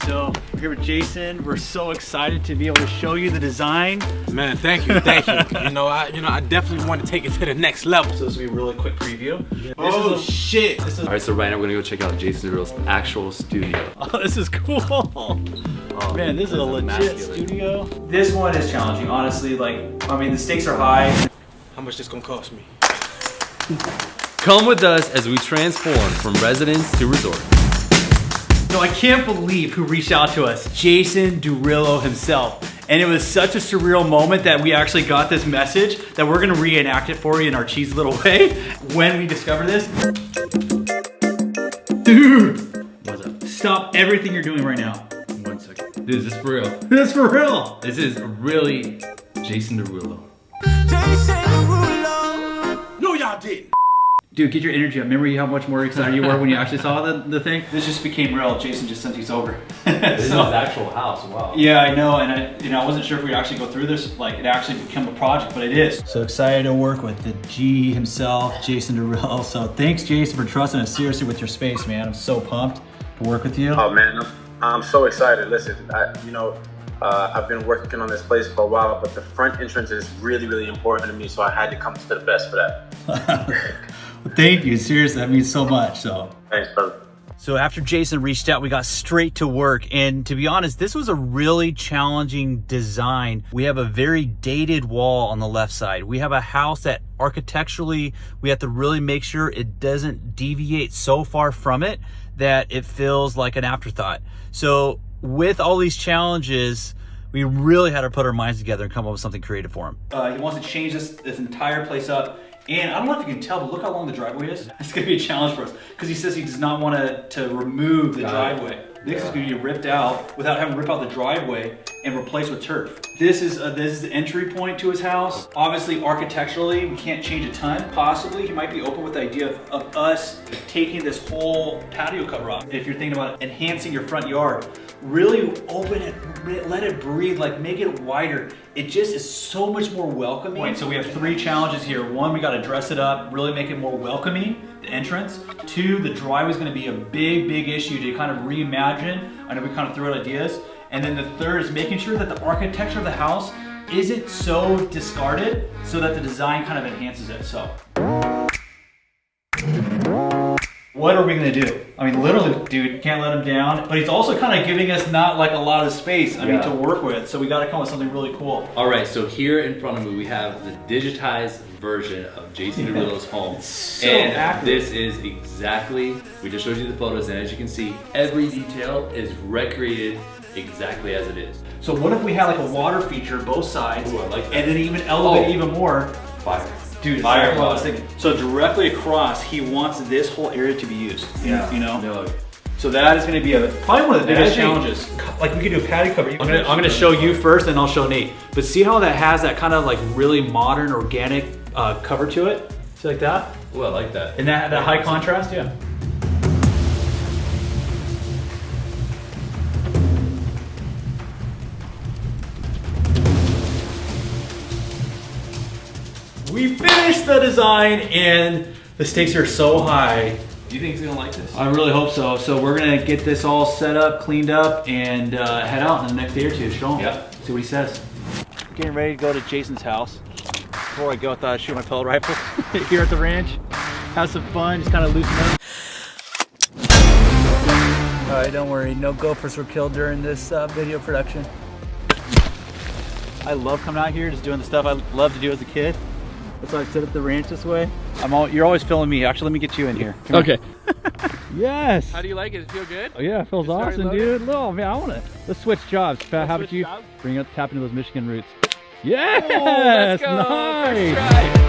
So we're here with Jason. We're so excited to be able to show you the design. Man, thank you, thank you. I definitely want to take it to the next level. So this will be a really quick preview. Oh shit! All right, so right now we're gonna go check out Jason Derulo's actual studio. Oh, this is cool. Oh, man, this is a legit immaculate studio. This one is challenging, honestly. The stakes are high. How much this gonna cost me? Come with us as we transform from residence to resort. So I can't believe who reached out to us, Jason Derulo himself. And it was such a surreal moment that we actually got this message that we're gonna reenact it for you in our cheesy little way when we discover this. Dude! What's up? Stop everything you're doing right now. 1 second. Dude, is this for real? This is for real! This is really Jason Derulo. No, y'all didn't. Dude, get your energy up. Remember how much more excited you were when you actually saw the thing? This just became real. Jason just sent these over. This is his actual house, wow. Yeah, I know, and I wasn't sure if we'd actually go through this, like it actually became a project, but it is. So excited to work with the G himself, Jason Derulo. So thanks, Jason, for trusting us seriously with your space, man. I'm so pumped to work with you. Oh man, I'm so excited. Listen, I've been working on this place for a while, but the front entrance is really, really important to me, so I had to come to the best for that. Thank you, seriously, that means so much. Thanks, brother. So after Jason reached out, we got straight to work. And to be honest, this was a really challenging design. We have a very dated wall on the left side. We have a house that architecturally, we have to really make sure it doesn't deviate so far from it that it feels like an afterthought. So with all these challenges, we really had to put our minds together and come up with something creative for him. He wants to change this entire place up. And I don't know if you can tell, but look how long the driveway is. It's gonna be a challenge for us because he says he does not want to remove the driveway. This is gonna be ripped out without having to rip out the driveway and replace with turf. This is the entry point to his house. Obviously, architecturally, we can't change a ton. Possibly, he might be open with the idea of us taking this whole patio cover off. If you're thinking about enhancing your front yard, really open it, let it breathe, like make it wider. It just is so much more welcoming. So we have 3 challenges here. 1, we gotta dress it up, really make it more welcoming, the entrance. 2, the driveway is gonna be a big, big issue to kind of reimagine. I know we kind of threw out ideas. And then the 3rd is making sure that the architecture of the house isn't so discarded so that the design kind of enhances it, so. What are we gonna do? I mean, literally, dude, can't let him down. But he's also kind of giving us not like a lot of space, to work with. So we gotta come up with something really cool. All right, so here in front of me, we have the digitized version of Jason Derulo's home. It's so and accurate. this is exactly, we just showed you the photos, and as you can see, every detail is recreated exactly as it is. So what if we had like a water feature both sides, Ooh, I like that. and then even elevate even more? Fire. Dude, Fire exactly what I was thinking. So directly across, he wants this whole area to be used. Yeah. You know? No. So that is going to be probably one of the biggest challenges. Like we could do a patio cover. I'm gonna show you first, then I'll show Nate. But see how that has that kind of like really modern, organic cover to it? See like that? Ooh, I like that. And that high contrast, yeah. We finished the design and the stakes are so high. Do you think he's gonna like this? I really hope so. So we're gonna get this all set up, cleaned up, and head out in the next day or two. Show him. Yeah. See what he says. Getting ready to go to Jason's house. Before I go, I thought I'd shoot my pellet rifle here at the ranch. Have some fun, just kind of loosen up. All right, don't worry. No gophers were killed during this video production. I love coming out here, just doing the stuff I loved to do as a kid. That's why I set up the ranch this way. You're always filming me. Actually, let me get you in here. Come Okay. Yes. How do you like it? Does it feel good? Oh yeah, it feels Just started awesome, loading? dude. Oh man, I want to. Let's switch jobs. How about switch you jobs? tap into those Michigan roots? Yes. Let's go. Nice. First try.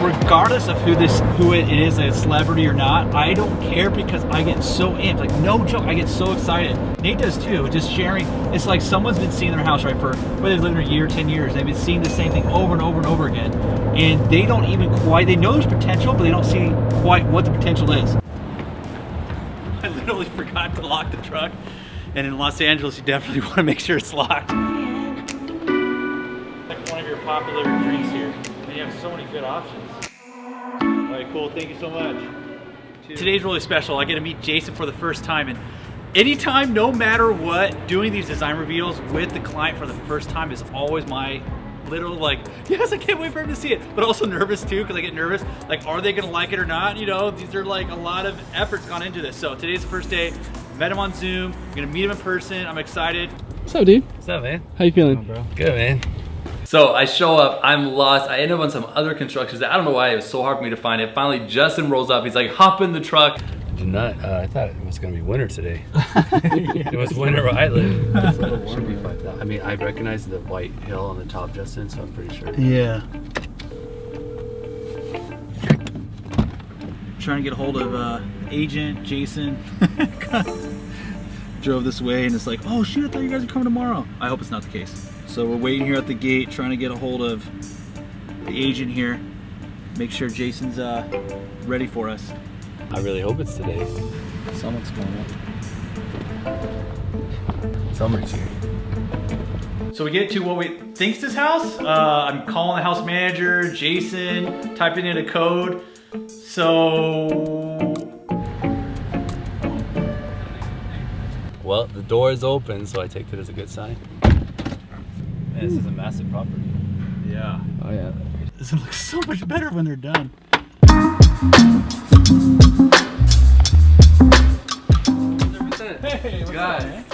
Regardless of who it is, a celebrity or not, I don't care because I get so amped. Like no joke, I get so excited. Nate does too. Just sharing. It's like someone's been seeing their house for whether they've lived there a year, 10 years. They've been seeing the same thing over and over and over again, and they don't even quite. They know there's potential, but they don't see quite what the potential is. I literally forgot to lock the truck, and in Los Angeles, you definitely want to make sure it's locked. Like one of your popular drinks here, and you have so many good options. All right, cool. Thank you so much. Today's really special. I get to meet Jason for the first time, and anytime, no matter what, doing these design reveals with the client for the first time is always my little like, yes, I can't wait for him to see it, but also nervous too, because I get nervous, like, are they gonna like it or not? You know, these are like a lot of effort's gone into this. So today's the first day. Met him on Zoom. I'm gonna meet him in person. I'm excited. What's up, dude? What's up, man? How you feeling? Bro. Good, man. So I show up, I'm lost. I end up on some other constructions that I don't know why it was so hard for me to find it. Finally, Justin rolls up. He's like, hop in the truck. Did not. I thought it was gonna be winter today. It was winter where I live. It's a little warmer. I mean, I recognize the white hill on the top, Justin, so I'm pretty sure. Yeah. Trying to get a hold of agent Jason. Drove this way and it's like, oh shit, I thought you guys were coming tomorrow. I hope it's not the case. So we're waiting here at the gate, trying to get a hold of the agent here. Make sure Jason's ready for us. I really hope it's today. Someone's going up. Summer's here. So we get to what we think's this house. I'm calling the house manager, Jason, typing in a code. So, Well, the door is open, so I take it as a good sign. Man, this is a massive property. yeah. Oh yeah. This looks so much better when they're done. Hey, what's up, man?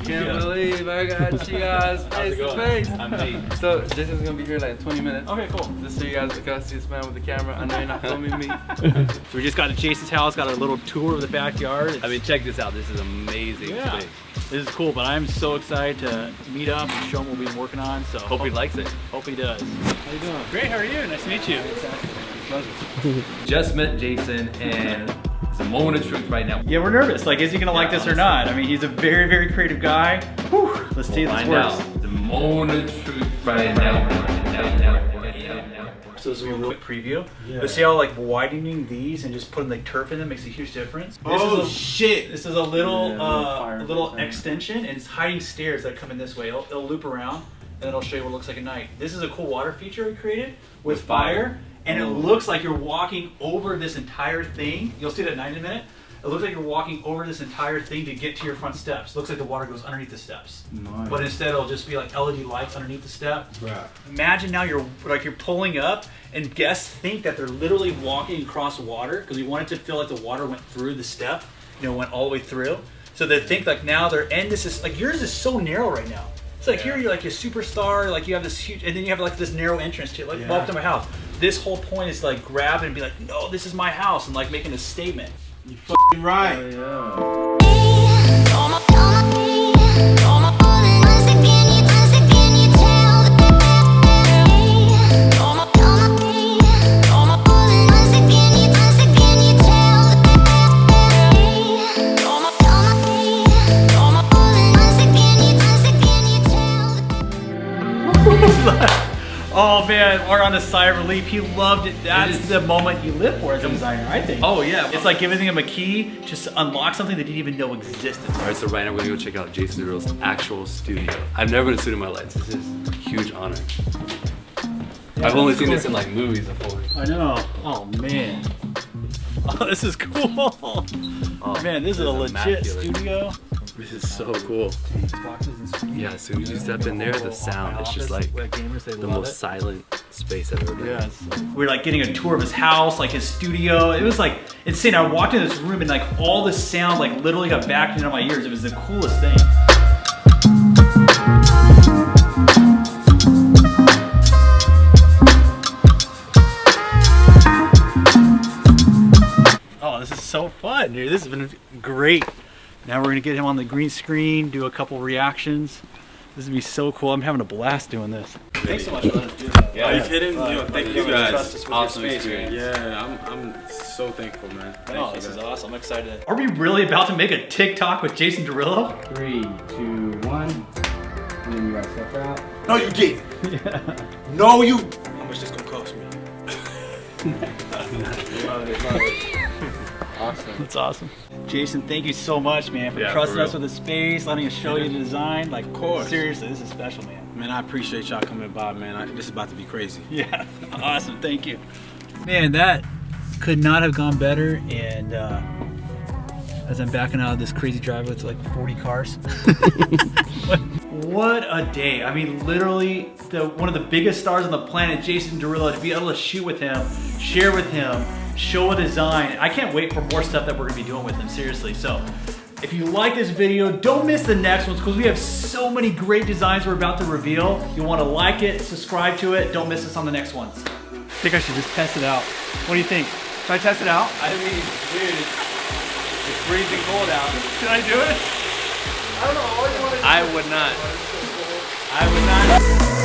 Can't believe I got you guys face to face. I'm Nate. So Jason's gonna be here like in 20 minutes. Okay, cool. Just so you guys can see this man with the camera. I know you're not filming me. So we just got to Jason's house, got a little tour of the backyard. I mean, check this out. This is amazing Yeah. space. This is cool, but I'm so excited to meet up and show him what we've been working on. So Hope he likes it. hope he does. How you doing? Great. How are you? Nice to meet you. Just met Jason and it's a moment of truth right now. Yeah, we're nervous. Like, is he gonna like this or not? I mean, he's a very, very creative guy. Whew. Let's see if this Find works. out the moment of truth right now. So this is a little preview. But see how like widening these and just putting like turf in them makes a huge difference. Oh shit! This is a little fire little extension, and it's hiding stairs that come in this way. It'll loop around, and then it'll show you what it looks like at night. This is a cool water feature we created with fire, and it looks like you're walking over this entire thing. You'll see it at night in a minute. It looks like you're walking over this entire thing to get to your front steps. It looks like the water goes underneath the steps. Nice. But instead it'll just be like LED lights underneath the step. Right. Imagine now you're pulling up and guests think that they're literally walking across water because we want it to feel like the water went through the step, went all the way through. So they think like now this is like yours is so narrow right now. It's like here you're like a superstar, like you have this huge, and then you have like this narrow entrance to it, like welcome to my house. This whole point is like grab it and be like, no, this is my house, and like making a statement. You fucking right. Oh man, we're on a sigh of relief. He loved it. That's the moment you live for as a designer, I think. Oh yeah. It's like giving him a key just to unlock something they didn't even know existed. All right, so right now we're gonna go check out Jason Derulo's actual studio. I've never been to a studio in my life. This is a huge honor. I've only seen this in like movies before. I know. Oh man. Oh, this is cool. Oh man, this is a legit immaculate. studio. This is so cool. Yeah, as soon as you step in there, the sound, it's just like the most silent space I've ever been in. Yes. We were like getting a tour of his house, like his studio. It was like insane. I walked in this room and like all the sound like literally got back into my ears. It was the coolest thing. Oh, this is so fun, dude. This has been great. Now we're gonna get him on the green screen, do a couple reactions. This is gonna be so cool. I'm having a blast doing this. Thanks so much for letting us do that. Are you kidding? Yo, thank you guys. Awesome experience. Yeah, I'm so thankful, man. Thank Oh, you this guys. is awesome. I'm excited. Are we really about to make a TikTok with Jason Derulo? 3, 2, 1. And then you guys step out. No, you did. Yeah. No, you. How much this gonna cost me? Love it. Awesome. That's awesome. Jason, thank you so much, man, for Yeah, trusting for us real. with the space, letting us show you the design. Like, of course. Seriously, this is special, man. Man, I appreciate y'all coming by, man. This is about to be crazy. Yeah, awesome. Thank you. Man, that could not have gone better. And as I'm backing out of this crazy driveway with like 40 cars. What a day. I mean, literally one of the biggest stars on the planet, Jason Derulo, to be able to shoot with him, share with him, show a design. I can't wait for more stuff that we're gonna be doing with him, seriously. So if you like this video, don't miss the next ones because we have so many great designs we're about to reveal. You'll wanna like it, subscribe to it, don't miss us on the next ones. I think I should just test it out. What do you think? Should I test it out? I mean, dude, it's freezing cold out. Should I do it? I would not. I would not.